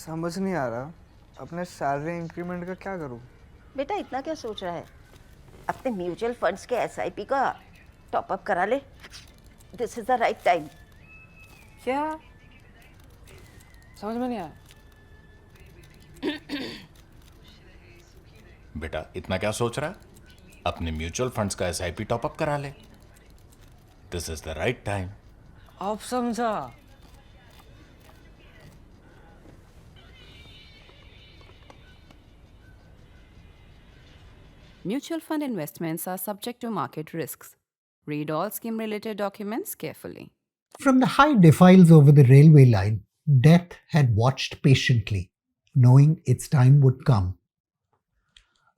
समझ नहीं आ रहा अपने सैलरी इंक्रीमेंट का क्या करूं। बेटा इतना क्या सोच रहा है? अपने म्यूचुअल फंड्स के एसआईपी का टॉप अप करा ले। This is the right time. क्या समझ में नहीं आया? बेटा इतना क्या सोच रहा है? अपने म्यूचुअल फंड्स का एसआईपी टॉपअप करा ले। This is the right time. अब समझा। Mutual fund investments are subject to market risks. Read all scheme related documents carefully. From the high defiles over the railway line, death had watched patiently, knowing its time would come.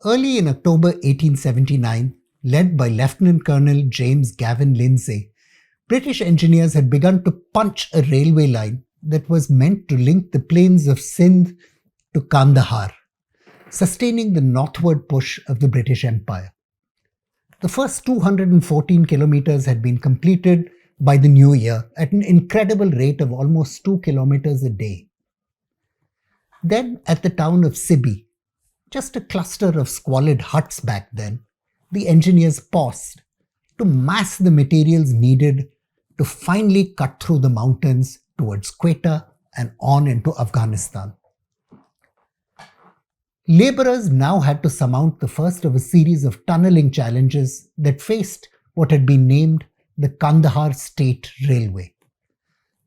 Early in October 1879, led by Lieutenant Colonel James Gavin Lindsay, British engineers had begun to punch a railway line that was meant to link the plains of Sindh to Kandahar, sustaining the northward push of the British Empire. The first 214 kilometers had been completed by the new year at an incredible rate of almost 2 kilometers a day. Then, at the town of Sibi, just a cluster of squalid huts back then, the engineers paused to mass the materials needed to finally cut through the mountains towards Quetta and on into Afghanistan. Labourers now had to surmount the first of a series of tunnelling challenges that faced what had been named the Kandahar State Railway.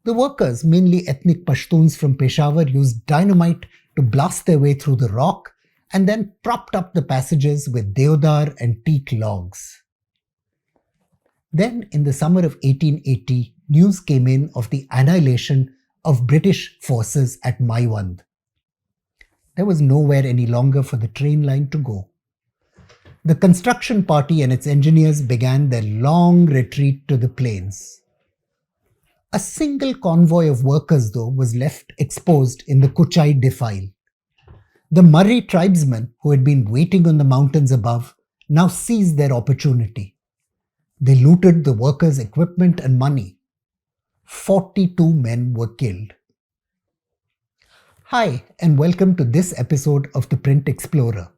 The workers, mainly ethnic Pashtuns from Peshawar, used dynamite to blast their way through the rock and then propped up the passages with deodar and teak logs. Then, in the summer of 1880, news came in of the annihilation of British forces at Maiwand. There was nowhere any longer for the train line to go. The construction party and its engineers began their long retreat to the plains. A single convoy of workers, though, was left exposed in the Kuchai defile. The Murri tribesmen, who had been waiting on the mountains above, now seized their opportunity. They looted the workers' equipment and money. 42 men were killed. Hi, and welcome to this episode of ThePrint Explorer.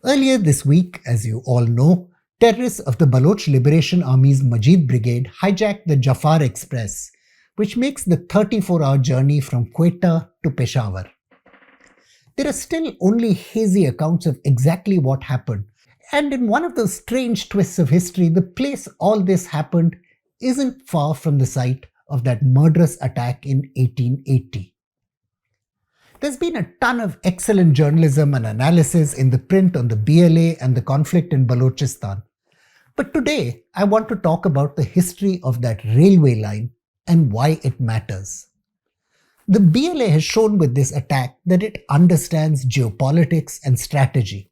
Earlier this week, as you all know, terrorists of the Baloch Liberation Army's Majid Brigade hijacked the Jafar Express, which makes the 34-hour journey from Quetta to Peshawar. There are still only hazy accounts of exactly what happened, and in one of those strange twists of history, the place all this happened isn't far from the site of that murderous attack in 1880. There's been a ton of excellent journalism and analysis in the print on the BLA and the conflict in Balochistan. But today, I want to talk about the history of that railway line and why it matters. The BLA has shown with this attack that it understands geopolitics and strategy.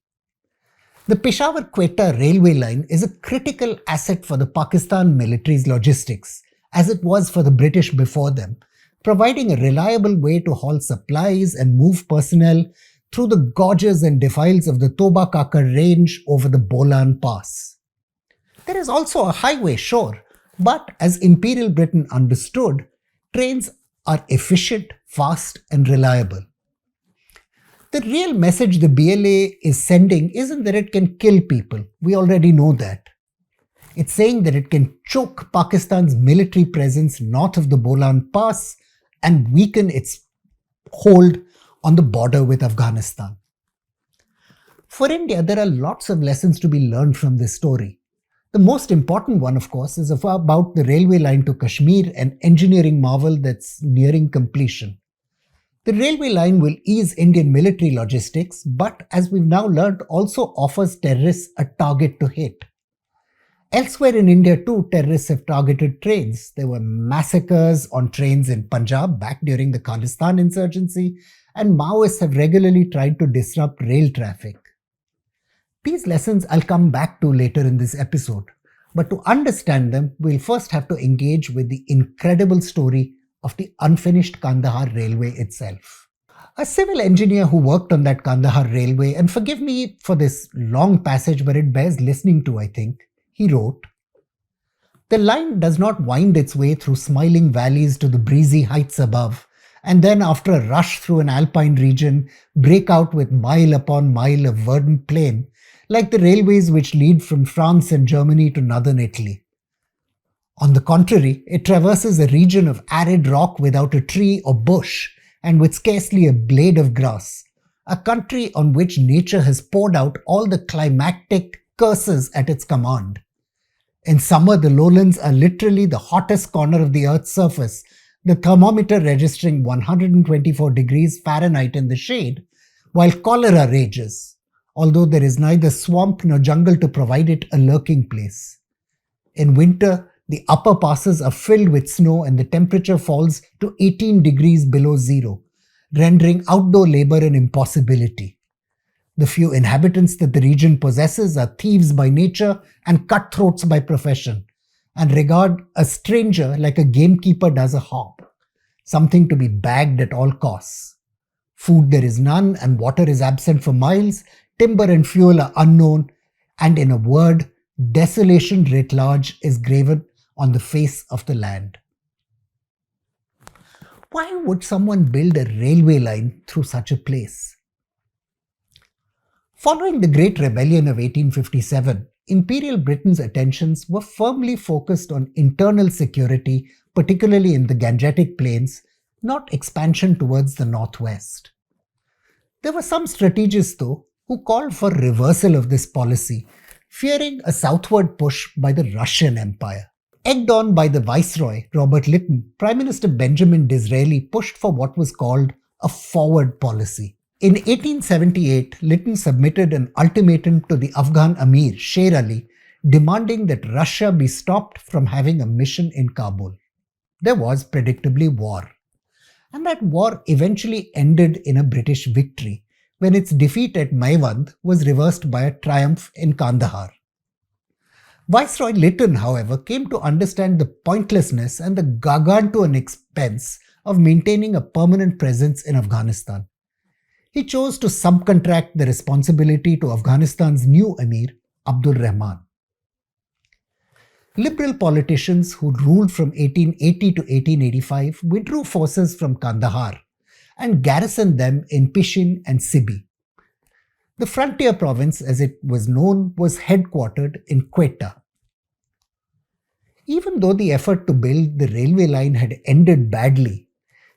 The Peshawar-Quetta railway line is a critical asset for the Pakistan military's logistics, as it was for the British before them, providing a reliable way to haul supplies and move personnel through the gorges and defiles of the Toba Kakar range over the Bolan Pass. There is also a highway, sure, but as Imperial Britain understood, trains are efficient, fast and reliable. The real message the BLA is sending isn't that it can kill people, we already know that. It's saying that it can choke Pakistan's military presence north of the Bolan Pass and weaken its hold on the border with Afghanistan. For India, there are lots of lessons to be learned from this story. The most important one, of course, is about the railway line to Kashmir, an engineering marvel that's nearing completion. The railway line will ease Indian military logistics, but as we've now learned, also offers terrorists a target to hit. Elsewhere in India too, terrorists have targeted trains. There were massacres on trains in Punjab back during the Khalistan insurgency, and Maoists have regularly tried to disrupt rail traffic. These lessons I'll come back to later in this episode, but to understand them, we'll first have to engage with the incredible story of the unfinished Kandahar railway itself. A civil engineer who worked on that Kandahar railway, and forgive me for this long passage, but it bears listening to, I think, he wrote, "The line does not wind its way through smiling valleys to the breezy heights above and then after a rush through an alpine region, break out with mile upon mile of verdant plain, like the railways which lead from France and Germany to northern Italy. On the contrary, it traverses a region of arid rock without a tree or bush, and with scarcely a blade of grass, a country on which nature has poured out all the climactic curses at its command. In summer, the lowlands are literally the hottest corner of the Earth's surface, the thermometer registering 124 degrees Fahrenheit in the shade, while cholera rages, although there is neither swamp nor jungle to provide it a lurking place. In winter, the upper passes are filled with snow and the temperature falls to 18 degrees below zero, rendering outdoor labor an impossibility. The few inhabitants that the region possesses are thieves by nature and cutthroats by profession, and regard a stranger like a gamekeeper does a hawk, something to be bagged at all costs. Food there is none, and water is absent for miles, timber and fuel are unknown, and in a word, desolation writ large is graven on the face of the land. Why would someone build a railway line through such a place? Following the Great Rebellion of 1857, Imperial Britain's attentions were firmly focused on internal security, particularly in the Gangetic Plains, not expansion towards the northwest. There were some strategists, though, who called for reversal of this policy, fearing a southward push by the Russian Empire. Egged on by the Viceroy, Robert Lytton, Prime Minister Benjamin Disraeli pushed for what was called a forward policy. In 1878, Lytton submitted an ultimatum to the Afghan Amir, Sher Ali, demanding that Russia be stopped from having a mission in Kabul. There was predictably war. And that war eventually ended in a British victory, when its defeat at Maiwand was reversed by a triumph in Kandahar. Viceroy Lytton, however, came to understand the pointlessness and the gargantuan expense of maintaining a permanent presence in Afghanistan. He chose to subcontract the responsibility to Afghanistan's new Emir, Abdul Rahman. Liberal politicians who ruled from 1880 to 1885 withdrew forces from Kandahar and garrisoned them in Pishin and Sibi. The frontier province, as it was known, was headquartered in Quetta. Even though the effort to build the railway line had ended badly,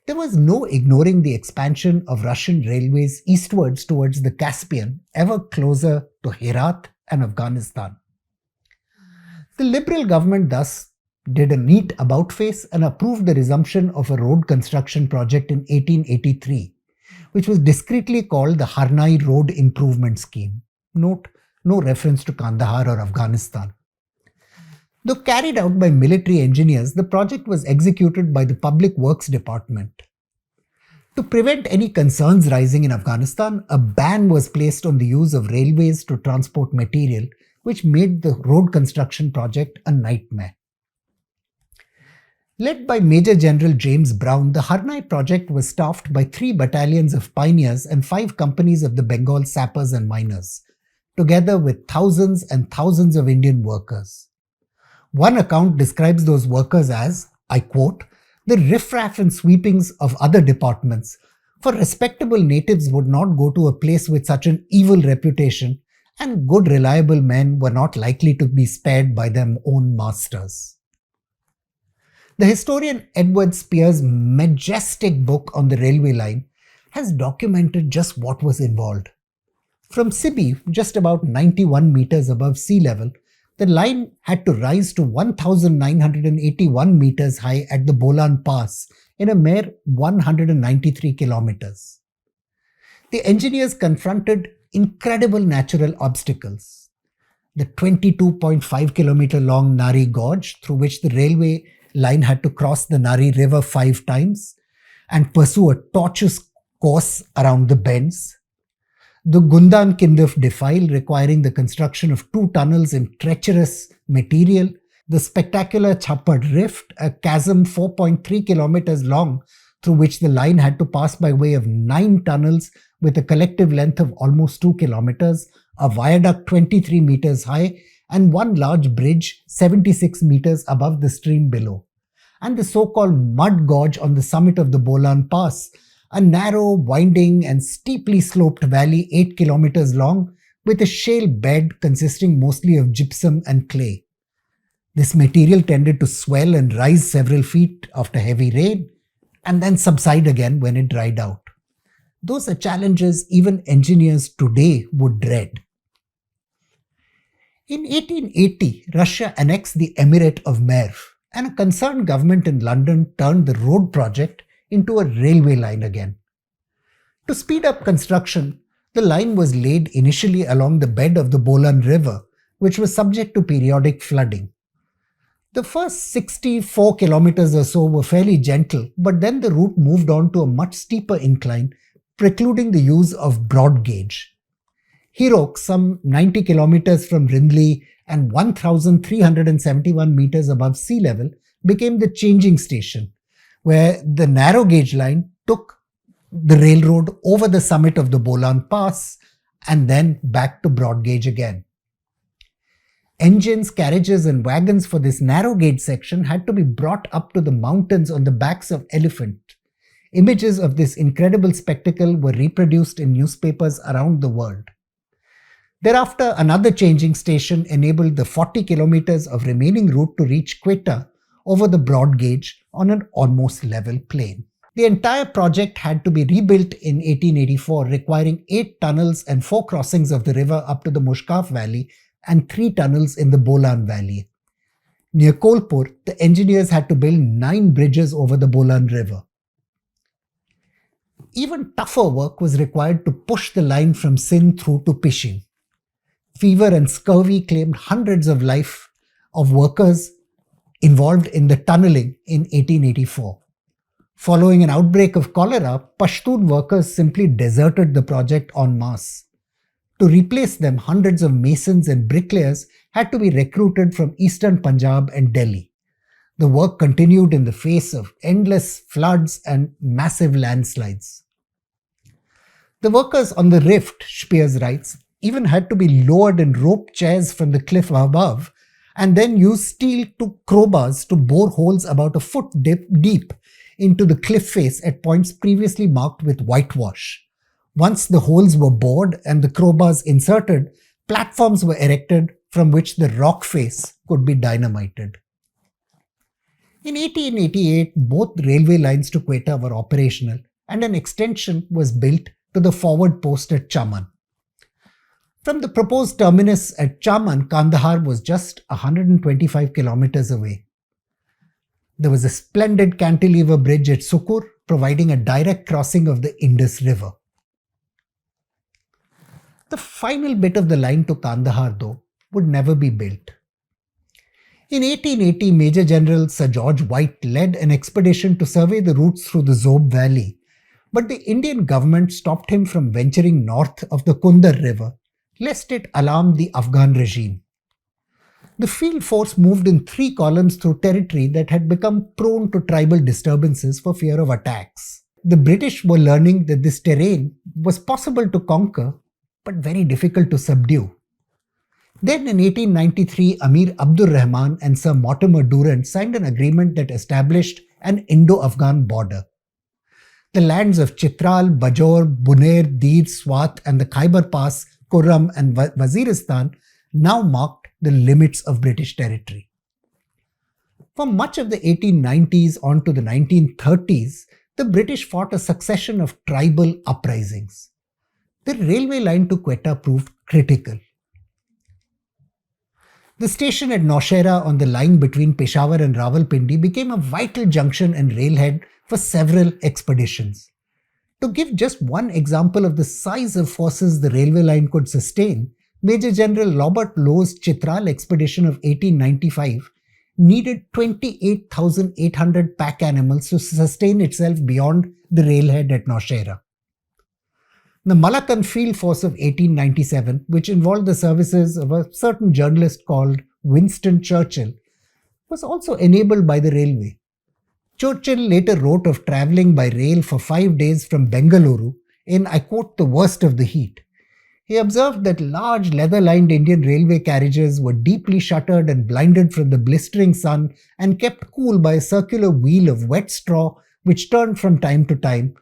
there was no ignoring the expansion of Russian railways eastwards towards the Caspian, ever closer to Herat and Afghanistan. The Liberal government thus did a neat about-face and approved the resumption of a road construction project in 1883, which was discreetly called the Harnai Road Improvement Scheme. Note, no reference to Kandahar or Afghanistan. Though carried out by military engineers, the project was executed by the Public Works Department. To prevent any concerns rising in Afghanistan, a ban was placed on the use of railways to transport material, which made the road construction project a nightmare. Led by Major General James Brown, the Harnai project was staffed by 3 battalions of pioneers and 5 companies of the Bengal sappers and miners, together with thousands and thousands of Indian workers. One account describes those workers as, I quote, the riffraff and sweepings of other departments, for respectable natives would not go to a place with such an evil reputation, and good reliable men were not likely to be spared by their own masters. The historian Edward Spear's majestic book on the railway line has documented just what was involved. From Sibi, just about 91 meters above sea level, the line had to rise to 1,981 meters high at the Bolan Pass in a mere 193 kilometers. The engineers confronted incredible natural obstacles. The 22.5 kilometer long Nari Gorge, through which the railway line had to cross the Nari River 5 times and pursue a tortuous course around the bends. The Gundan Kinduf defile, requiring the construction of 2 tunnels in treacherous material. The spectacular Chapad Rift, a chasm 4.3 kilometers long, through which the line had to pass by way of 9 tunnels with a collective length of almost 2 kilometers, a viaduct 23 meters high, and 1 large bridge 76 meters above the stream below. and the so-called mud gorge on the summit of the Bolan Pass, a narrow, winding and steeply sloped valley 8 kilometers long with a shale bed consisting mostly of gypsum and clay. This material tended to swell and rise several feet after heavy rain and then subside again when it dried out. Those are challenges even engineers today would dread. In 1880, Russia annexed the Emirate of Merv, and a concerned government in London turned the road project into a railway line again. To speed up construction, the line was laid initially along the bed of the Bolan River, which was subject to periodic flooding. The first 64 kilometers or so were fairly gentle, but then the route moved on to a much steeper incline, precluding the use of broad gauge. Hirok, some 90 kilometers from Rindli and 1,371 meters above sea level, became the changing station, where the narrow gauge line took the railroad over the summit of the Bolan Pass and then back to broad gauge again. Engines, carriages and wagons for this narrow gauge section had to be brought up to the mountains on the backs of elephants. Images of this incredible spectacle were reproduced in newspapers around the world. Thereafter, another changing station enabled the 40 kilometers of remaining route to reach Quetta over the broad gauge on an almost level plain. The entire project had to be rebuilt in 1884, requiring 8 tunnels and 4 crossings of the river up to the Mushkaf Valley and 3 tunnels in the Bolan Valley. Near Kolpur, the engineers had to build 9 bridges over the Bolan River. Even tougher work was required to push the line from Sindh through to Pishin. Fever and scurvy claimed hundreds of lives of workers involved in the tunneling in 1884. Following an outbreak of cholera, Pashtun workers simply deserted the project en masse. To replace them, hundreds of masons and bricklayers had to be recruited from eastern Punjab and Delhi. The work continued in the face of endless floods and massive landslides. The workers on the rift, Spears writes, even had to be lowered in rope chairs from the cliff above and then use steel crowbars to bore holes about a foot deep into the cliff face at points previously marked with whitewash. Once the holes were bored and the crowbars inserted, platforms were erected from which the rock face could be dynamited. In 1888, both railway lines to Quetta were operational and an extension was built to the forward post at Chaman. From the proposed terminus at Chaman, Kandahar was just 125 kilometers away. There was a splendid cantilever bridge at Sukur, providing a direct crossing of the Indus River. The final bit of the line to Kandahar, though, would never be built. In 1880, Major General Sir George White led an expedition to survey the routes through the Zob Valley, but the Indian government stopped him from venturing north of the Kundar River, lest it alarm the Afghan regime. The field force moved in 3 columns through territory that had become prone to tribal disturbances for fear of attacks. The British were learning that this terrain was possible to conquer, but very difficult to subdue. Then in 1893, Amir Abdur Rahman and Sir Mortimer Durrant signed an agreement that established an Indo-Afghan border. The lands of Chitral, Bajor, Buner, Dir, Swat and the Khyber Pass, Kurram and Waziristan now marked the limits of British territory. For much of the 1890s on to the 1930s, the British fought a succession of tribal uprisings. The railway line to Quetta proved critical. The station at Naushera on the line between Peshawar and Rawalpindi became a vital junction and railhead for several expeditions. To give just one example of the size of forces the railway line could sustain, Major General Robert Lowe's Chitral expedition of 1895 needed 28,800 pack animals to sustain itself beyond the railhead at Naushera. The Malakand Field Force of 1897, which involved the services of a certain journalist called Winston Churchill, was also enabled by the railway. Churchill later wrote of travelling by rail for 5 days from Bengaluru in, I quote, the worst of the heat. He observed that large leather-lined Indian railway carriages were deeply shuttered and blinded from the blistering sun and kept cool by a circular wheel of wet straw which turned from time to time.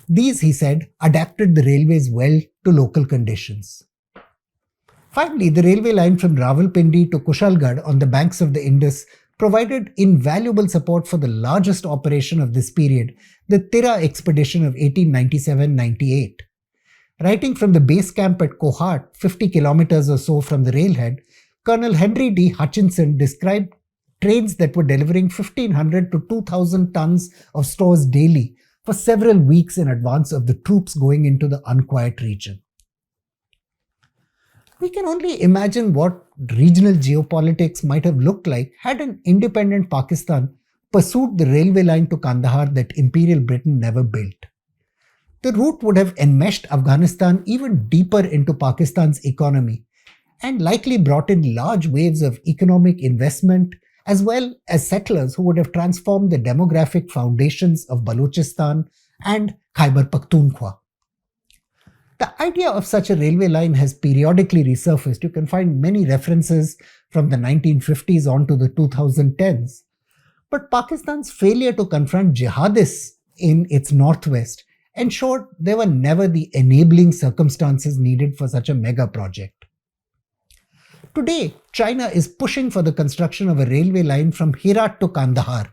These, he said, adapted the railways well to local conditions. Finally, the railway line from Rawalpindi to Kushalgarh on the banks of the Indus provided invaluable support for the largest operation of this period, the Tira expedition of 1897-98. Writing from the base camp at Kohat, 50 kilometers or so from the railhead, Colonel Henry D. Hutchinson described trains that were delivering 1,500 to 2,000 tons of stores daily for several weeks in advance of the troops going into the unquiet region. We can only imagine what regional geopolitics might have looked like had an independent Pakistan pursued the railway line to Kandahar that Imperial Britain never built. The route would have enmeshed Afghanistan even deeper into Pakistan's economy and likely brought in large waves of economic investment as well as settlers who would have transformed the demographic foundations of Balochistan and Khyber Pakhtunkhwa. The idea of such a railway line has periodically resurfaced. You can find many references from the 1950s on to the 2010s. But Pakistan's failure to confront jihadists in its northwest ensured there were never the enabling circumstances needed for such a mega project. Today, China is pushing for the construction of a railway line from Herat to Kandahar,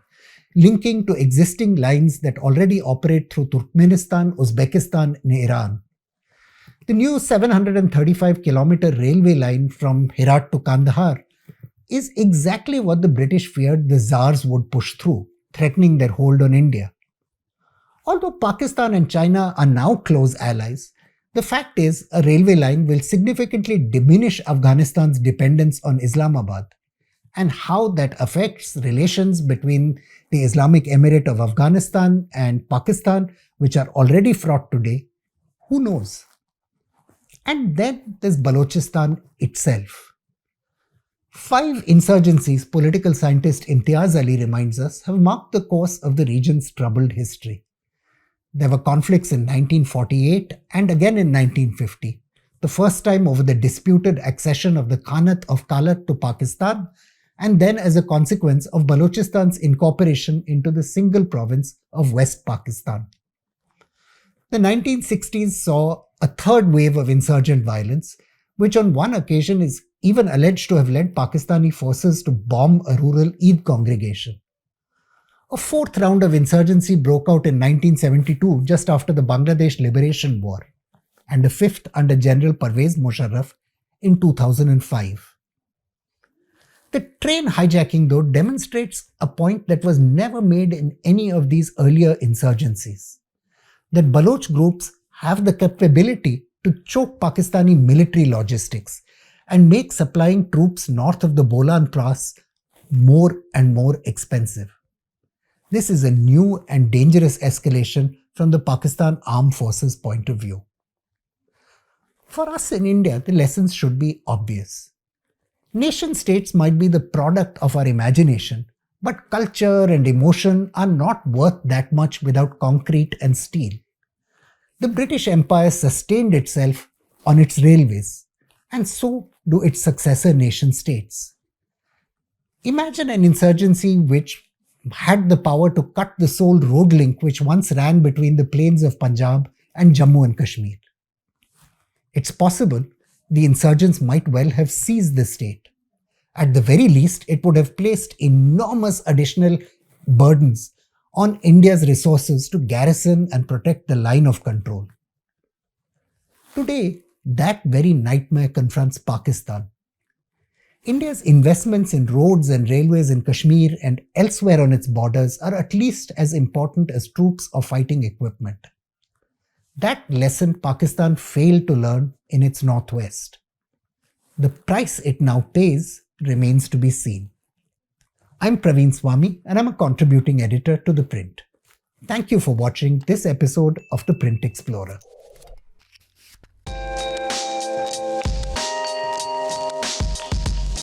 linking to existing lines that already operate through Turkmenistan, Uzbekistan, and Iran. The new 735-kilometer railway line from Herat to Kandahar is exactly what the British feared the Tsars would push through, threatening their hold on India. Although Pakistan and China are now close allies, the fact is a railway line will significantly diminish Afghanistan's dependence on Islamabad, and how that affects relations between the Islamic Emirate of Afghanistan and Pakistan, which are already fraught today, who knows? And then there's Balochistan itself. 5 insurgencies, political scientist Imtiaz Ali reminds us, have marked the course of the region's troubled history. There were conflicts in 1948 and again in 1950, the first time over the disputed accession of the Khanate of Kalat to Pakistan, and then as a consequence of Balochistan's incorporation into the single province of West Pakistan. The 1960s saw a third wave of insurgent violence, which on one occasion is even alleged to have led Pakistani forces to bomb a rural Eid congregation. A fourth round of insurgency broke out in 1972, just after the Bangladesh Liberation War, and a fifth under General Pervez Musharraf in 2005. The train hijacking, though, demonstrates a point that was never made in any of these earlier insurgencies, that Baloch groups have the capability to choke Pakistani military logistics and make supplying troops north of the Bolan Pass more and more expensive. This is a new and dangerous escalation from the Pakistan Armed Forces point of view. For us in India, the lessons should be obvious. Nation states might be the product of our imagination, but culture and emotion are not worth that much without concrete and steel. The British Empire sustained itself on its railways, and so do its successor nation states. Imagine an insurgency which had the power to cut the sole road link which once ran between the plains of Punjab and Jammu and Kashmir. It's possible the insurgents might well have seized the state. At the very least, it would have placed enormous additional burdens on India's resources to garrison and protect the line of control. Today, that very nightmare confronts Pakistan. India's investments in roads and railways in Kashmir and elsewhere on its borders are at least as important as troops or fighting equipment. That lesson Pakistan failed to learn in its northwest. The price it now pays remains to be seen. I'm Praveen Swami and I'm a contributing editor to ThePrint. Thank you for watching this episode of The Print Explorer.